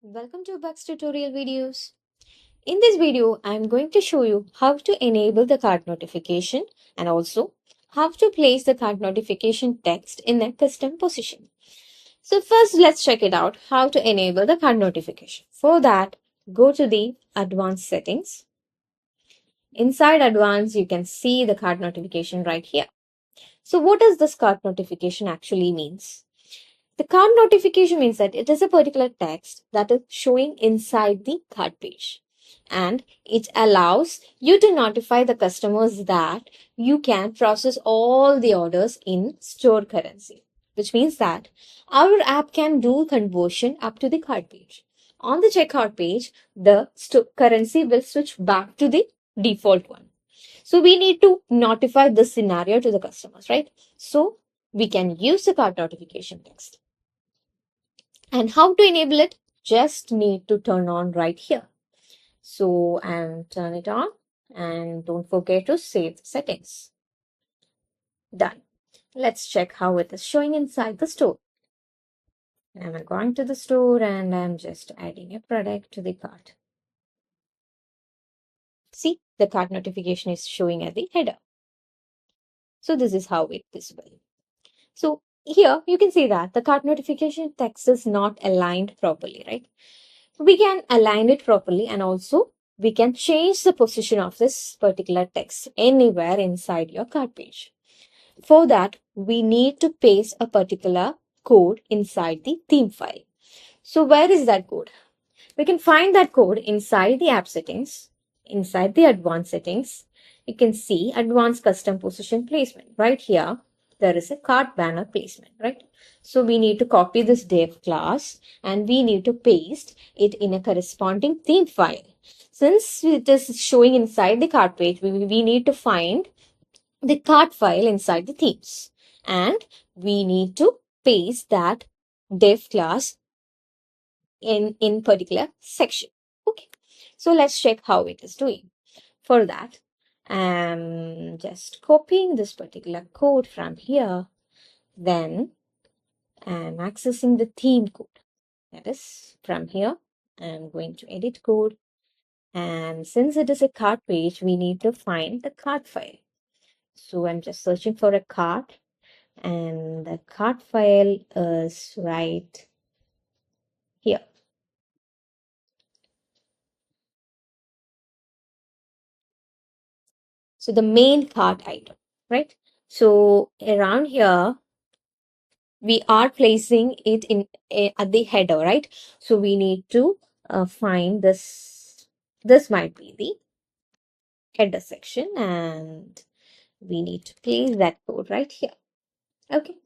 Welcome to Bugs tutorial videos. In this video, I am going to show you how to enable the card notification and also how to place the card notification text in a custom position. So first, let's check it out how to enable the card notification. For that, go to the advanced settings. Inside advanced, you can see the card notification right here. So what does this card notification actually means? The card notification means that it is a particular text that is showing inside the card page. And it allows you to notify the customers that you can process all the orders in stored currency, which means that our app can do conversion up to the card page. On the checkout page, the currency will switch back to the default one. So we need to notify this scenario to the customers, right? So we can use the card notification text. And how to enable it? Just need to turn on right here. So, and turn it on, and don't forget to save the settings. Done. Let's check how it is showing inside the store. I'm going to the store and I'm just adding a product to the cart. See, the cart notification is showing at the header. So this is how it is visible. So here you can see that the cart notification text is not aligned properly, right? We can align it properly, and also we can change the position of this particular text anywhere inside your cart page. For that, we need to paste a particular code inside the theme file. So where is that code? We can find that code inside the app settings, inside the advanced settings. You can see advanced custom position placement. Right here, there is a cart banner placement, right? So we need to copy this dev class and we need to paste it in a corresponding theme file. Since it is showing inside the cart page, we need to find the cart file inside the themes. And we need to paste that dev class in particular section. Okay, so let's check how it is doing. For that, I'm just copying this particular code from here. Then I'm accessing the theme code. That is from here. I'm going to edit code. And since it is a cart page, we need to find the cart file. So I'm just searching for a cart. And the cart file is right here. So the main cart item, right? So around here, we are placing it in at the header, right? So we need to find this. This might be the header section, and we need to place that code right here. Okay,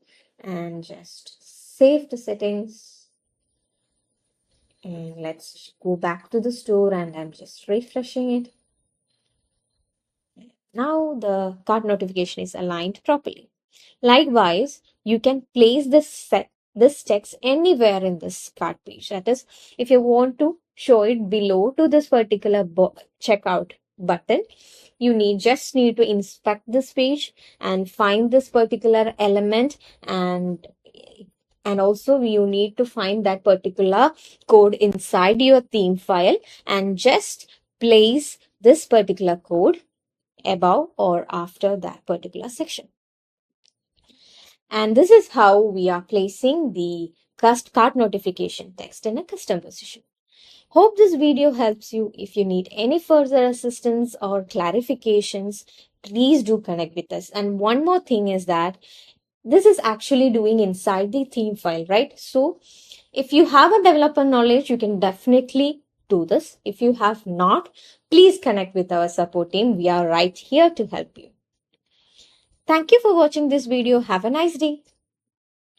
and just save the settings. And let's go back to the store, and I'm just refreshing it. Now the cart notification is aligned properly. Likewise, you can place this text anywhere in this cart page. That is, if you want to show it below to this particular checkout button, you just need to inspect this page and find this particular element, and also you need to find that particular code inside your theme file and just place this particular code above or after that particular section. And this is how we are placing the cart notification text in a custom position. Hope this video helps you. If you need any further assistance or clarifications, please do connect with us. And one more thing is that this is actually doing inside the theme file, right? So if you have a developer knowledge, you can definitely do this. If you have not, please connect with our support team. We are right here to help you. Thank you for watching this video. Have a nice day.